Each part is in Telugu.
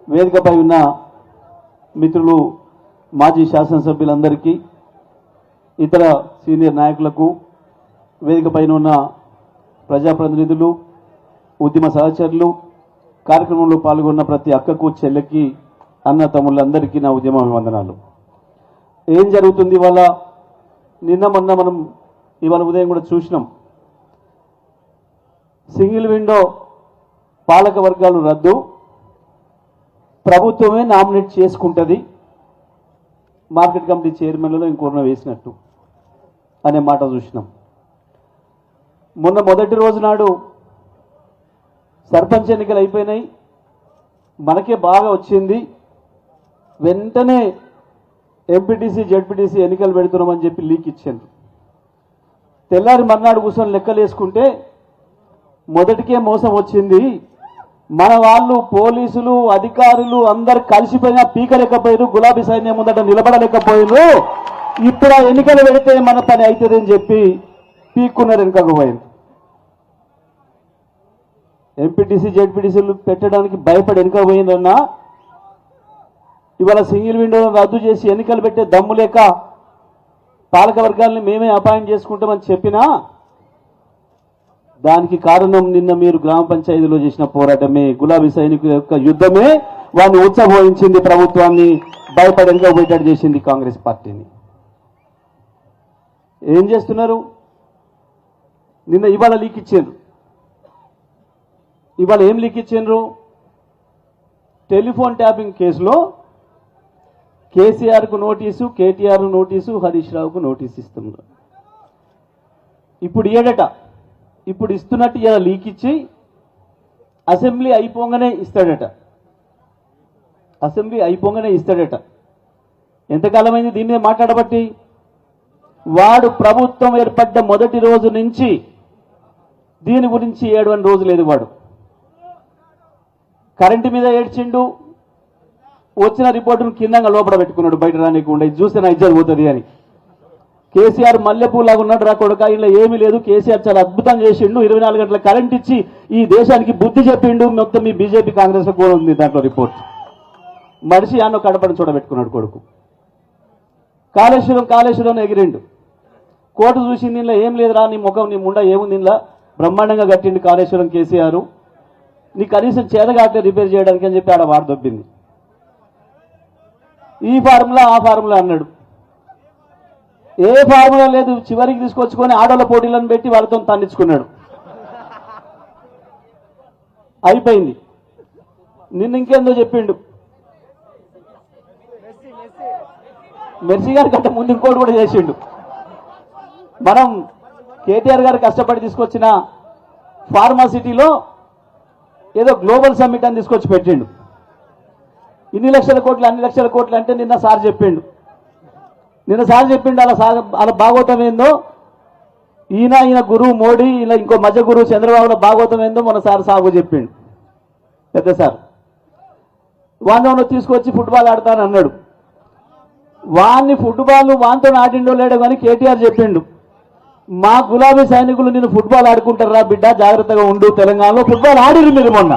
వేదికపై ఉన్న మిత్రులు మాజీ శాసనసభ్యులందరికీ ఇతర సీనియర్ నాయకులకు వేదికపైన ఉన్న ప్రజాప్రతినిధులు ఉద్యమ సహచరులు కార్యక్రమంలో పాల్గొన్న ప్రతి అక్కకు చెల్లెకి అన్న తమ్ముళ్ళందరికీ నా ఉద్యమ వందనాలు. ఏం జరుగుతుంది ఇవాళ? నిన్న మొన్న మనం ఇవాళ ఉదయం కూడా చూసినాం. సింగిల్ విండో పాలక వర్గాలు రద్దు, ప్రభుత్వమే నామినేట్ చేసుకుంటుంది, మార్కెట్ కమిటీ చైర్మన్లలో ఇంకొన్న వేసినట్టు అనే మాట చూసినాం. మొన్న మొదటి రోజు నాడు సర్పంచ్ ఎన్నికలు అయిపోయినాయి, మనకే బాగా వచ్చింది, వెంటనే ఎంపీటీసీ జెడ్పీటీసీ ఎన్నికలు పెడుతున్నామని చెప్పి లీక్ ఇచ్చారు. తెల్లారి మర్నాడు కూర్చొని లెక్కలు వేసుకుంటే మొదటికే మోసం వచ్చింది. మన వాళ్ళు పోలీసులు అధికారులు అందరు కలిసిపోయినా పీకలేకపోయారు, గులాబీ సైన్యం ముందట నిలబడలేకపోయారు. ఇప్పుడు ఎన్నికలు పెడితే మన పని అవుతుంది అని చెప్పి పీక్కున్నారు, వెనుకకు పోయింది. ఎంపీటీసీ జెడ్పీటీసీలు పెట్టడానికి భయపడి వెనుక పోయిందన్నా ఇవాళ సింగిల్ విండోను రద్దు చేసి ఎన్నికలు పెట్టే దమ్ము లేక పాలక వర్గాలని మేమే అపాయింట్ చేసుకుంటామని చెప్పినా దానికి కారణం నిన్న మీరు గ్రామ పంచాయతీలో చేసిన పోరాటమే, గులాబీ సైనికుల యొక్క యుద్ధమే వాడిని ఉచ్చబోయించింది, ప్రభుత్వాన్ని భయపడేందుకు పోయేటట్టు చేసింది కాంగ్రెస్ పార్టీని. ఏం చేస్తున్నారు? నిన్న ఇవాళ లీక్ ఇచ్చారు. ఇవాళ ఏం లీక్ ఇచ్చారు? టెలిఫోన్ ట్యాపింగ్ కేసులో కేసీఆర్కు నోటీసు, కేటీఆర్ నోటీసు, హరీష్ రావుకు నోటీసు ఇస్తున్నారు. ఇప్పుడు ఏడట, ఇప్పుడు ఇస్తున్నట్టు ఇలా లీక్ ఇచ్చి అసెంబ్లీ అయిపోగానే ఇస్తాడట. అసెంబ్లీ అయిపోగానే ఇస్తాడట. ఎంతకాలమైంది దీన్నే మాట్లాడబట్టి? వాడు ప్రభుత్వం ఏర్పడ్డ మొదటి రోజు నుంచి దీని గురించి ఏడవని రోజు లేదు. వాడు కరెంటు మీద ఏడ్చిండు, వచ్చిన రిపోర్టును కిందంగా లోపల పెట్టుకున్నాడు, బయట రానికుండా, ఇది చూస్తే నా ఇజ్జత్ పోతుంది అని. కేసీఆర్ మల్లెపూలాగా ఉన్నాడు రా కొడుక, ఇలా ఏమీ లేదు, కేసీఆర్ చాలా అద్భుతం చేసిండు, 24 గంటల కరెంట్ ఇచ్చి ఈ దేశానికి బుద్ధి చెప్పిండు, మొత్తం మీ బీజేపీ కాంగ్రెస్ కూడా ఉంది దాంట్లో రిపోర్ట్. మనిషి అన్న కడపని చూడబెట్టుకున్నాడు కొడుకు. కాళేశ్వరం ఎగిరిండు. కోర్టు చూసింది, దీనిలో ఏం లేదురా, నీ ముఖం నీ ముండ ఏముంది, దీనిలో బ్రహ్మాండంగా కట్టిండు కాళేశ్వరం కేసీఆర్, నీ కనీసం చేతగాట్లే రిపేర్ చేయడానికి అని చెప్పి ఆడ వాడు దొబ్బింది. ఈ ఫార్ములా ఆ ఫార్ములా అన్నాడు. ఏ ఫార్ములా లేదు, చివరికి తీసుకొచ్చుకొని ఆడోళ్ళ పోటీలను పెట్టి వాళ్ళతో తన్నించుకున్నాడు. అయిపోయింది. నిన్న ఇంకేందో చెప్పిండు, మెర్సీ గారి కంటే ముందు ఇంకోటి కూడా చేసిండు. మనం కేటీఆర్ గారు కష్టపడి తీసుకొచ్చిన ఫార్మాసిటీలో ఏదో గ్లోబల్ సమ్మిట్ అని తీసుకొచ్చి పెట్టిండు. ఇన్ని లక్షల కోట్లు అన్ని లక్షల కోట్లు అంటే నిన్న సార్ చెప్పిండు అలా భాగవతం ఏందో, ఈయన గురువు మోడీ, ఇలా ఇంకో మధ్య గురువు చంద్రబాబులో భాగవతం ఏందో మన సాగు చెప్పిండు పెద్ద సార్. వాడిని తీసుకొచ్చి ఫుట్బాల్ ఆడతాను అన్నాడు. వాడిని ఫుట్బాల్ వాంతో ఆడిండో లేడో కానీ కేటీఆర్ చెప్పిండు, మా గులాబీ సైనికులు నేను ఫుట్బాల్ ఆడుకుంటారా బిడ్డ, జాగ్రత్తగా ఉండు, తెలంగాణలో ఫుట్బాల్ ఆడిరు మీరు, మొన్న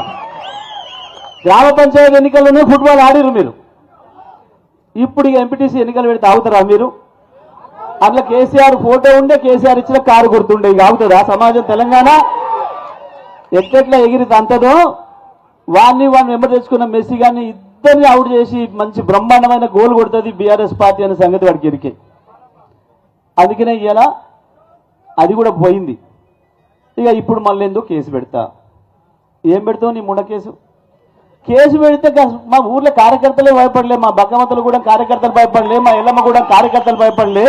గ్రామ పంచాయతీ ఎన్నికల్లోనే ఫుట్బాల్ ఆడిరు మీరు. ఇప్పుడు ఎంపీటీసీ ఎన్నికలు పెడితే ఆగుతారా మీరు? అట్లా కేసీఆర్ ఫోటో ఉండే, కేసీఆర్ ఇచ్చిన కారు గుర్తుండే, ఇక ఆగుతుందా సమాజం? తెలంగాణ ఎట్లెట్లా ఎగిరి అంతదో వాడిని వెంబడి తెచ్చుకున్న మెస్సీ గారిని ఇద్దరిని అవుట్ చేసి మంచి బ్రహ్మాండమైన గోల్ కొడుతుంది బీఆర్ఎస్ పార్టీ అనే సంగతి వాడికి ఎరికే. అందుకనే ఇలా అది కూడా పోయింది. ఇక ఇప్పుడు మళ్ళీ ఎందుకు కేసు పెడతా? ఏం పెడతావు నీ ముండ కేసు పెడితే మా ఊర్లో కార్యకర్తలే భయపడలే, మా బగ్గమతలు కూడా కార్యకర్తలు భయపడలే, మా ఎల్లమ్మ కూడా కార్యకర్తలు భయపడలే.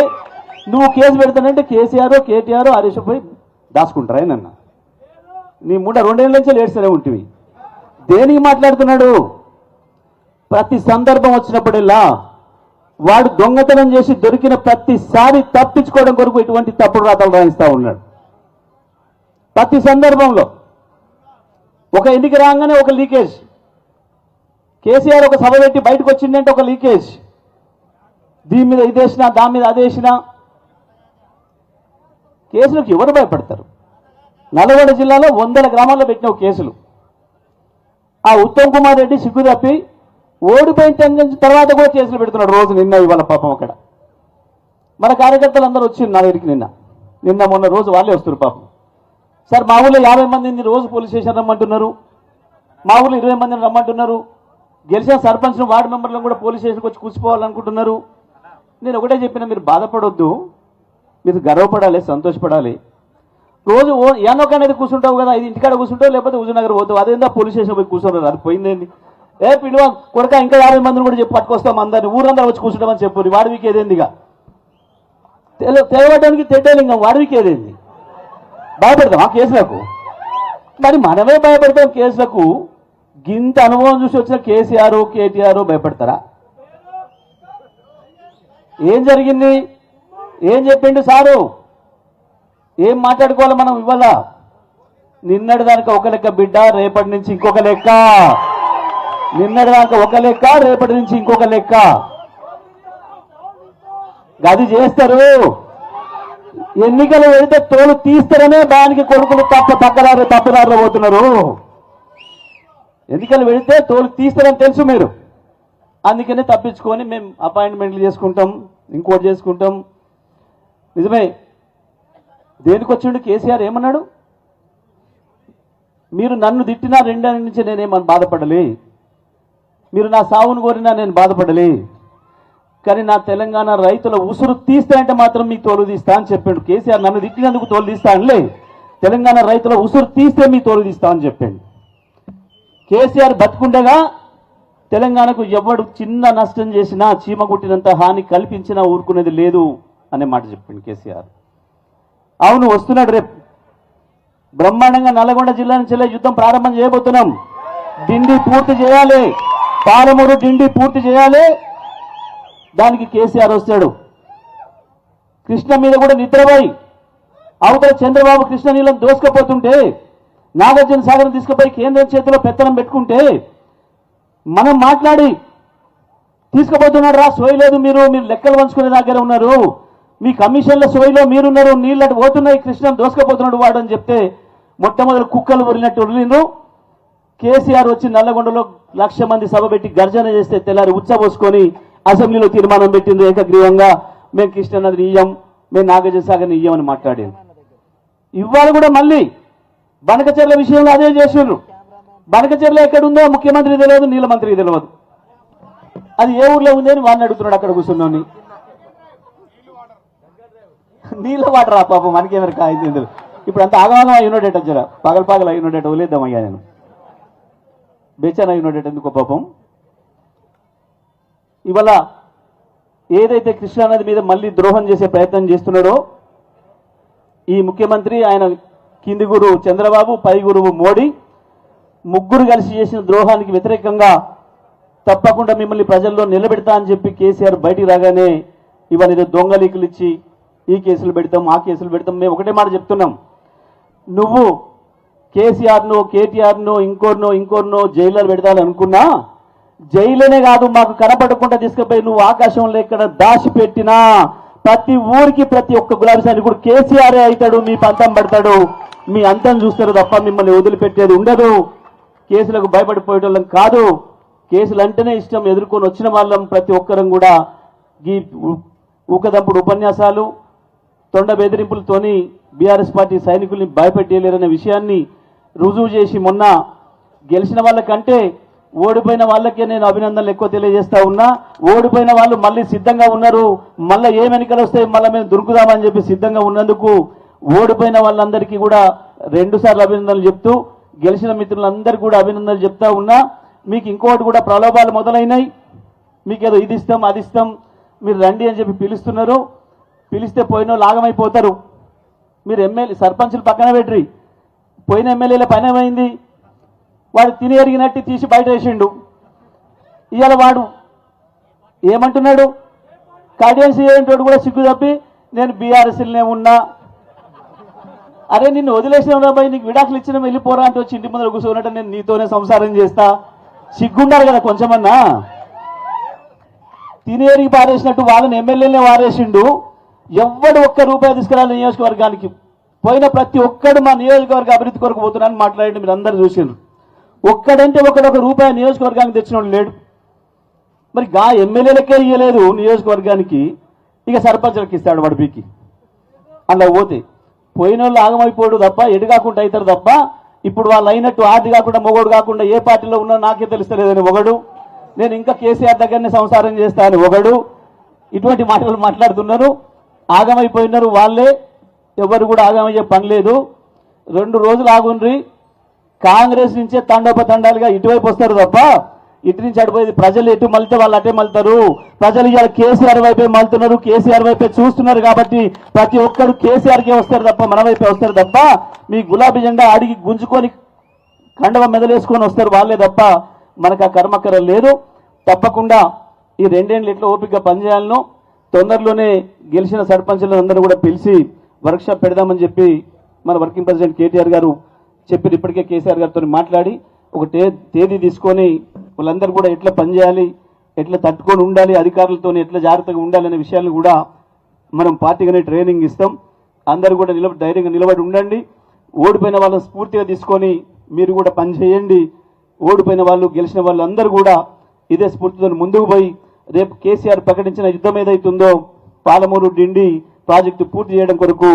నువ్వు కేసు పెడతానంటే కేసీఆర్ కేటీఆర్ హరీష్ పోయి దాచుకుంటారా నన్న? నీ ముండ 2 ఏళ్ళ నుంచి ఏడ్స్తూనే ఉంటుంది. దేనికి మాట్లాడుతున్నాడు? ప్రతి సందర్భం వచ్చినప్పుడల్లా వాడు దొంగతనం చేసి దొరికిన ప్రతిసారి తప్పించుకోవడం కొరకు ఇటువంటి తప్పుడు రాతలు రాయిస్తా ఉన్నాడు. ప్రతి సందర్భంలో ఒక ఎన్నిక రాగానే ఒక లీకేజ్, కేసీఆర్ ఒక సభ పెట్టి బయటకు వచ్చిందంటే ఒక లీకేజ్, దీని మీద ఇదేసినా దాని మీద అదేసినా. కేసులకు ఎవరు భయపడతారు? నల్గొండ జిల్లాలో 100 గ్రామాల్లో పెట్టిన కేసులు. ఆ ఉత్తమ్ కుమార్ రెడ్డి సిగ్గు తప్పి ఓడిపోయిన తర్వాత కూడా కేసులు పెడుతున్నాడు రోజు. నిన్న ఇవాళ పాపం అక్కడ మన కార్యకర్తలు అందరూ వచ్చింది నా దగ్గరికి నిన్న మొన్న రోజు వాళ్ళే వస్తున్నారు పాపం. సార్ మా ఊళ్ళో 50 మందిని రోజు పోలీస్ స్టేషన్ రమ్మంటున్నారు, మా ఊళ్ళో 20 మందిని రమ్మంటున్నారు, గెలిచిన సర్పంచ్ను వార్డు మెంబర్లను కూడా పోలీస్ స్టేషన్కి వచ్చి కూర్చుకోవాలనుకుంటున్నారు. నేను ఒకటే చెప్పిన, మీరు బాధపడొద్దు, మీరు గర్వపడాలి, సంతోషపడాలి. రోజు యానోక అనేది కూర్చుంటావు కదా, ఇది ఇంటికాడ కూర్చుంటావు, లేకపోతే హుజూర్నగర్ పోతావు, అదేందా పోలీస్ స్టేషన్ పోయి కూర్చుంటారు, అది పోయిందేంది. పిలువ కొడక ఇంకా 50 మందిని కూడా చెప్పి పట్టుకొస్తాం, అందరినీ ఊరందరూ వచ్చి కూర్చుంటామని చెప్పు. వాడివికి ఏదేందిగా తెలవడానికి తెడ్డలింగం, వాడివికి ఏదేంది. భయపెడతాం ఆ కేసులకు, మరి మనమే భయపెడతాం కేసులకు. గింత అనుభవం చూసి వచ్చిన కేసీఆర్ కేటీఆర్ భయపడతారా? ఏం జరిగింది, ఏం చెప్పిండు సారు, ఏం మాట్లాడుకోవాలి మనం ఇవాళ? నిన్నటి దానికి ఒక లెక్క బిడ్డ, రేపటి నుంచి ఇంకొక లెక్క. నిన్నటి దానికి ఒక లెక్క, రేపటి నుంచి ఇంకొక లెక్క. గది చేస్తారు. ఎన్నికలు వెళితే తోలు తీస్తారనే దానికి కొడుకులు తప్పుదారిలో పోతున్నారు. ఎన్నికలు వెళితే తోలు తీస్తారని తెలుసు మీరు, అందుకనే తప్పించుకొని మేము అపాయింట్మెంట్లు చేసుకుంటాం, ఇంకోటి చేసుకుంటాం. నిజమే, దేనికి వచ్చిండు కేసీఆర్? ఏమన్నాడు? మీరు నన్ను తిట్టినా 2 ఏళ్ళ నుంచి నేనేమని బాధపడలే, మీరు నా సావును కోరినా నేను బాధపడలే, కానీ నా తెలంగాణ రైతుల ఉసురు తీస్తా అంటే మాత్రం మీ తోలు తీస్తా అని చెప్పాడు కేసీఆర్. నన్ను తిట్టినందుకు తోలు తీస్తా అనిలే, తెలంగాణ రైతుల ఉసురు తీస్తే మీ తోలు తీస్తా అని చెప్పాడు కేసీఆర్. బతుకుండగా తెలంగాణకు ఎవడు చిన్న నష్టం చేసినా, చీమ కుట్టినంత హాని కల్పించినా ఊరుకునేది లేదు అనే మాట చెప్పిండు కేసీఆర్. అవును, వస్తున్నాడు రేపు బ్రహ్మాండంగా. నల్గొండ జిల్లా నుంచి యుద్ధం ప్రారంభం చేయబోతున్నాం. డిండి పూర్తి చేయాలి, పాలమూరు డిండి పూర్తి చేయాలి. దానికి కేసీఆర్ వస్తాడు. కృష్ణ మీద కూడా నిద్రపోయి అవతల చంద్రబాబు కృష్ణ నీళ్ళని దోసుకపోతుంటే, నాగార్జున సాగర్ తీసుకుపోయి కేంద్రం చేతిలో పెత్తనం పెట్టుకుంటే మనం మాట్లాడి తీసుకుపోతున్నాడు రా, సోయలేదు, మీరు లెక్కలు పంచుకునే దగ్గర ఉన్నారు, మీ కమిషన్ల సోయిలో మీరున్నారు, నీళ్ళటు పోతున్నాయి, కృష్ణను దోసుకుపోతున్నాడు వాడు అని చెప్తే మొట్టమొదటి కుక్కలు వరినట్టు వదిలిండ్రు. కేసీఆర్ వచ్చి నల్లగొండలో 1,00,000 మంది సభ పెట్టి గర్జన చేస్తే తెల్లారి ఉచ్చబోసుకొని అసెంబ్లీలో తీర్మానం పెట్టింది ఏకగ్రీవంగా, మేము కృష్ణానదిని ఇయ్యం, మేము నాగార్జున సాగర్ని ఇయ్యమని మాట్లాడారు. ఇవాళ కూడా మళ్ళీ బనకచెర్ల విషయంలో అదే చేసిండ్రు. బనకచెర్ల ఎక్కడుందో ముఖ్యమంత్రి తెలియదు, నీళ్ళ మంత్రికి తెలియదు. అది ఏ ఊర్లో ఉంది అని వాడిని అడుగుతున్నాడు అక్కడ కూర్చున్నాను. నీళ్ళ వాటర్ ఆ పాపం మనకేమరి కాయింది. ఇప్పుడు అంత ఆగమాగం అయినోడేట జర పగలు అయినోడేట వదిలేద్దామయ్యా, నేను బేచాన అయినోడేట ఎందుకో పాపం. ఇవాళ ఏదైతే కృష్ణానది మీద మళ్ళీ ద్రోహం చేసే ప్రయత్నం చేస్తున్నాడో ఈ ముఖ్యమంత్రి, ఆయన కింది గురువు చంద్రబాబు, పై గురువు మోడీ, ముగ్గురు కలిసి చేసిన ద్రోహానికి వ్యతిరేకంగా తప్పకుండా మిమ్మల్ని ప్రజల్లో నిలబెడతా అని చెప్పి కేసీఆర్ బయటికి రాగానే ఇవాళ ఏదో దొంగలీకులు ఇచ్చి ఈ కేసులు పెడతాం, ఆ కేసులు పెడతాం. మేము ఒకటే మాట చెప్తున్నాం, నువ్వు కేసీఆర్ను, కేటీఆర్ను, ఇంకోరినో జైల్లో పెడతాను అనుకున్నా, జైలునే కాదు మాకు కనపడకుండా తీసుకుపోయి నువ్వు ఆకాశంలో ఎక్కడ దాచిపెట్టినా ప్రతి ఊరికి ప్రతి ఒక్క గులాబీ సైనికుడు కేసీఆరే అవుతాడు, మీ పంతం పడతాడు, మీ అంతం చూస్తారు తప్ప మిమ్మల్ని వదిలిపెట్టేది ఉండదు. కేసులకు భయపడిపోయేటోళ్ళం కాదు, కేసులు అంటేనే ఇష్టం, ఎదుర్కొని వచ్చిన వాళ్ళం ప్రతి ఒక్కరం కూడా ఈ ఊకదంపుడు ఉపన్యాసాలు, తొండ బెదిరింపులతోని బీఆర్ఎస్ పార్టీ సైనికుల్ని భయపెట్టలేరనే విషయాన్ని రుజువు చేసి మొన్న గెలిచిన వాళ్ళకంటే ఓడిపోయిన వాళ్ళకే నేను అభినందనలు ఎక్కువ తెలియజేస్తా ఉన్నా. ఓడిపోయిన వాళ్ళు మళ్ళీ సిద్ధంగా ఉన్నారు, మళ్ళీ ఏం ఎన్నికలు వస్తాయి మళ్ళీ మేము దొరుకుదామని చెప్పి సిద్ధంగా ఉన్నందుకు ఓడిపోయిన వాళ్ళందరికీ కూడా 2 సార్లు అభినందనలు చెప్తూ, గెలిచిన మిత్రులందరికీ కూడా అభినందనలు చెప్తా ఉన్నా. మీకు ఇంకోటి కూడా ప్రలోభాలు మొదలైనాయి, మీకేదో ఇది ఇస్తాం అది ఇస్తాం, మీరు రండి అని చెప్పి పిలుస్తున్నారు. పిలిస్తే పోయిన వాళ్ళు ఆగమైపోతారు. మీరు ఎమ్మెల్యే సర్పంచులు పక్కన పెట్టి పోయిన ఎమ్మెల్యేల పని ఏమైంది? వాడు తిని ఎరిగినట్టు తీసి బయట వేసిండు. ఇవాళ వాడు ఏమంటున్నాడు? కార్డియన్స్ ఏంటోడు కూడా సిగ్గు తప్పి నేను బీఆర్ఎస్లనే ఉన్నా. అరే నిన్ను వదిలేసిన పోయి నీకు విడాకులు ఇచ్చిన వెళ్ళిపోరా అంటే వచ్చి ఇంటి ముందర కూర్చోనట్టు నేను నీతోనే సంసారం చేస్తా, సిగ్గుండాలి కదా కొంచెమన్నా. తిని ఎరిగి పారేసినట్టు వాళ్ళని ఎమ్మెల్యేలనే వారేసిండు. ఎవ్వడు ఒక్క రూపాయి తీసుకురాలి నియోజకవర్గానికి. పోయిన ప్రతి ఒక్కడు మా నియోజకవర్గ అభివృద్ధి కొరకు పోతున్నాను మాట్లాడి మీరు అందరూ చూసిండ్రు. ఒక్కడంటే ఒక రూపాయి నియోజకవర్గానికి తెచ్చినోడు లేడు. మరి గా ఎమ్మెల్యేలకే ఇయ్యలేదు నియోజకవర్గానికి, ఇక సర్పంచ్లకు ఇస్తాడు వాడు పీకి. అలా పోయిన వాళ్ళు ఆగమైపోడు తప్ప ఎటు కాకుండా అవుతారు తప్ప, ఇప్పుడు వాళ్ళు అయినట్టు ఆది కాకుండా మొగోడు కాకుండా ఏ పార్టీలో ఉన్నా నాకే తెలుస్తలేదని ఒకడు, నేను ఇంకా కేసీఆర్ దగ్గరనే సంసారం చేస్తాను ఒకడు, ఇటువంటి మాటలు మాట్లాడుతున్నారు. ఆగమైపోయినారు వాళ్ళే, ఎవరు కూడా ఆగమయ్యే పని లేదు. 2 రోజులు ఆగుండ్రి, కాంగ్రెస్ నుంచే తండోపతండాలుగా ఇటువైపు వస్తారు తప్ప ఇటు నుంచి అడిపోయేది ప్రజలు ఎటు మళ్తే వాళ్ళు అటే మళ్తారు. ప్రజలు ఇవాళ కేసీఆర్ వైపే మళ్తున్నారు, కేసీఆర్ వైపే చూస్తున్నారు. కాబట్టి ప్రతి ఒక్కరు కేసీఆర్కే వస్తారు తప్ప మన వైపే వస్తారు తప్ప మీ గులాబీ జెండా అడిగి గుంజుకొని కండవ మెదలేసుకొని వస్తారు వాళ్ళే తప్ప మనకు ఆ కర్మకరం లేదు. తప్పకుండా ఈ 2 ఏళ్ళు ఎట్లా ఓపికగా పనిచేయాలనో తొందరలోనే గెలిచిన సర్పంచులను అందరూ కూడా పిలిచి వర్క్షాప్ పెడదామని చెప్పి మన వర్కింగ్ ప్రెసిడెంట్ కేటీఆర్ గారు చెప్పి ఇప్పటికే కేసీఆర్ గారితో మాట్లాడి ఒక తేదీ తీసుకొని వాళ్ళందరూ కూడా ఎట్లా పనిచేయాలి, ఎట్లా తట్టుకొని ఉండాలి, అధికారులతో ఎట్లా జాగ్రత్తగా ఉండాలనే విషయాలను కూడా మనం పార్టీగానే ట్రైనింగ్ ఇస్తాం. అందరూ కూడా ధైర్యంగా నిలబడి ఉండండి. ఓడిపోయిన వాళ్ళని స్ఫూర్తిగా తీసుకొని మీరు కూడా పనిచేయండి. ఓడిపోయిన వాళ్ళు గెలిచిన వాళ్ళు అందరూ కూడా ఇదే స్ఫూర్తితో ముందుకు పోయి రేపు కేసీఆర్ ప్రకటించిన యుద్ధం ఏదైతుందో పాలమూరు డిండి ప్రాజెక్టు పూర్తి చేయడం కొరకు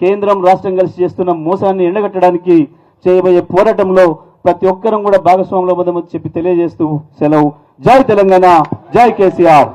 కేంద్రం రాష్ట్రం కలిసి చేస్తున్న మోసాన్ని ఎండగట్టడానికి చేయబోయే పోరాటంలో ప్రతి ఒక్కరం కూడా భాగస్వాములు అవ్వదని చెప్పి తెలియజేస్తూ సెలవు. జై తెలంగాణ, జై కేసీఆర్.